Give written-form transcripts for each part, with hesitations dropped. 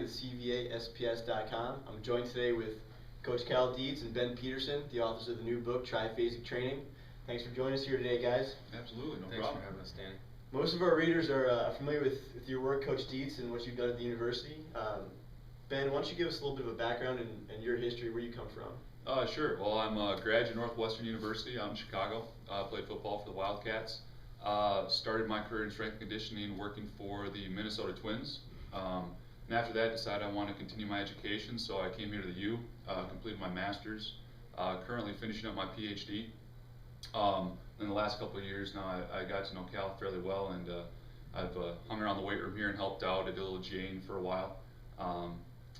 with CVASPS.com. I'm joined today with Coach Cal Dietz and Ben Peterson, the authors of the new book, Triphasic Training. Thanks for joining us here today, guys. Absolutely, no Thanks problem. for having us, Danny. Most of our readers are familiar with your work, Coach Dietz, and what you've done at the university. Ben, why don't you give us a little bit of a background and your history, where you come from? Sure. Well, I'm a graduate of Northwestern University out in Chicago. Played football for the Wildcats. Started my career in strength and conditioning working for the Minnesota Twins. And after that, decided I wanted to continue my education, so I came here to the U, completed my master's, currently finishing up my PhD. In the last couple of years now, I got to know Cal fairly well, and I've hung around the weight room here and helped out. I did a little GAing for a while.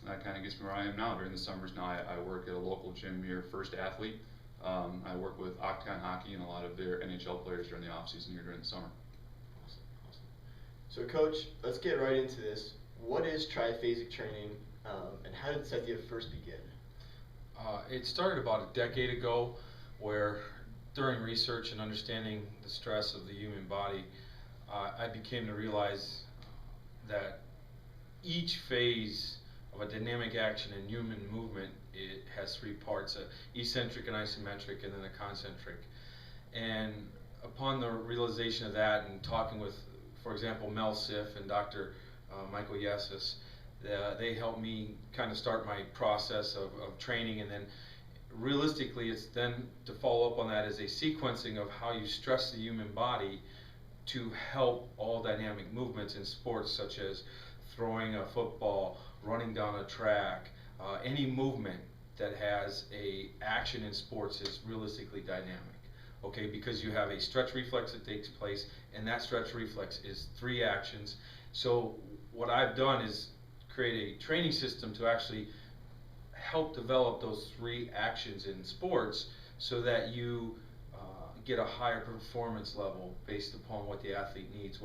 That kind of gets me where I am now. During the summers now, I work at a local gym here, First Athlete. I work with Octagon Hockey and a lot of their NHL players during the off-season here during the summer. Awesome. So, Coach, let's get right into this. What is triphasic training, and how did this idea first begin? It started about a decade ago, where during research and understanding the stress of the human body, I became to realize that each phase of a dynamic action in human movement, it has three parts: eccentric, and isometric, and then a concentric. And upon the realization of that, and talking with, for example, Mel Siff and Dr. Michael Yessis, they helped me kind of start my process of training. And then realistically, it's then to follow up on that is a sequencing of how you stress the human body to help all dynamic movements in sports, such as throwing a football, running down a track. Any movement that has a action in sports is realistically dynamic. Okay, because you have a stretch reflex that takes place, and that stretch reflex is three actions. So what I've done is create a training system to actually help develop those three actions in sports, so that you get a higher performance level based upon what the athlete needs.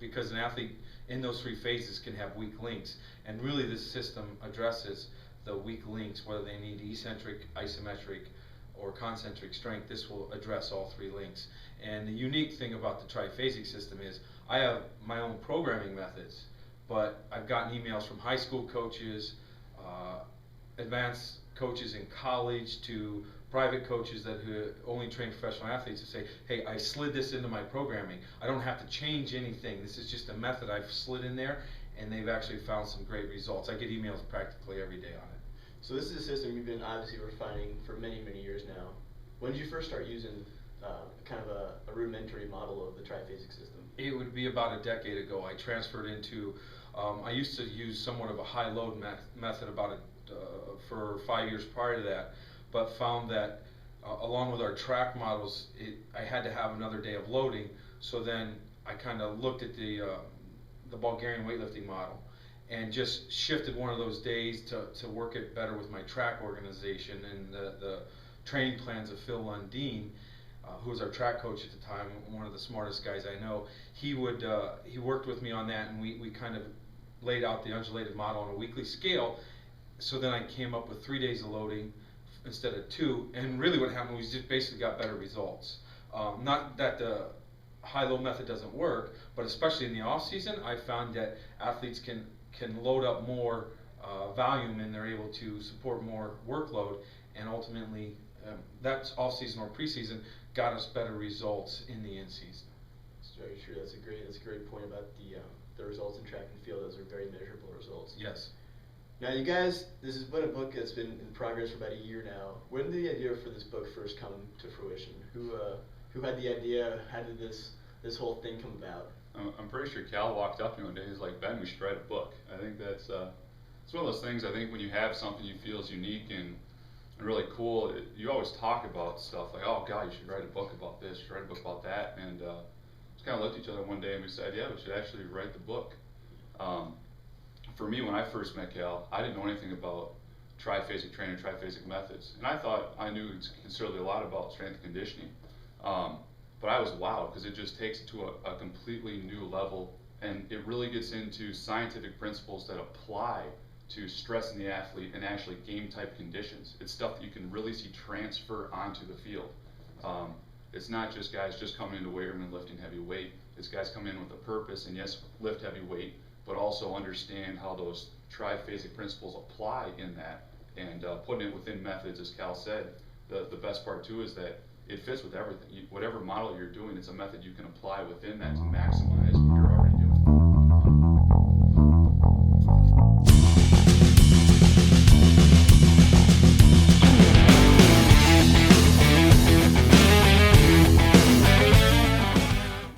Because an athlete in those three phases can have weak links, and really this system addresses the weak links, whether they need eccentric, isometric, or concentric strength. This will address all three links. And the unique thing about the triphasic system is I have my own programming methods, but I've gotten emails from high school coaches, advanced coaches in college, to private coaches that only train professional athletes, to say, hey, I slid this into my programming. I don't have to change anything. This is just a method I've slid in there, and they've actually found some great results. I get emails practically every day on it. So this is a system you've been obviously refining for many, many years now. When did you first start using kind of a rudimentary model of the triphasic system? It would be about a decade ago. I transferred into, I used to use somewhat of a high load method for 5 years prior to that, but found that along with our track models, I had to have another day of loading. So then I kind of looked at the Bulgarian weightlifting model and just shifted one of those days to work it better with my track organization. And the training plans of Phil Lundeen, who was our track coach at the time, one of the smartest guys I know, he worked with me on that, and we kind of laid out the undulated model on a weekly scale. So then I came up with 3 days of loading instead of 2, and really what happened was we just basically got better results. Not that the high-low method doesn't work, but especially in the off-season, I found that athletes can load up more volume, and they're able to support more workload, and ultimately that's off-season or preseason got us better results in the in-season. That's very true. That's a great point about the results in track and field. Those are very measurable results. Yes. Now, you guys, this has been a book that's been in progress for about a year now. When did the idea for this book first come to fruition? Who had the idea? How did this whole thing come about? I'm pretty sure Cal walked up to me one day and was like, Ben, we should write a book. I think that's it's one of those things. I think when you have something you feel is unique and really cool, you always talk about stuff like, oh God, you should write a book about this, you should write a book about that. And just kind of looked at each other one day and we said, yeah, we should actually write the book. For me, when I first met Cal, I didn't know anything about triphasic training, triphasic methods, and I thought I knew considerably a lot about strength and conditioning. But I was wowed because it just takes it to a completely new level, and it really gets into scientific principles that apply to stressing the athlete and actually game type conditions. It's stuff that you can really see transfer onto the field. It's not just guys just coming into weight room and lifting heavy weight. It's guys coming in with a purpose, and yes, lift heavy weight, but also understand how those triphasic principles apply in that, and putting it within methods, as Cal said. The best part too is that it fits with everything. Whatever model you're doing, it's a method you can apply within that to maximize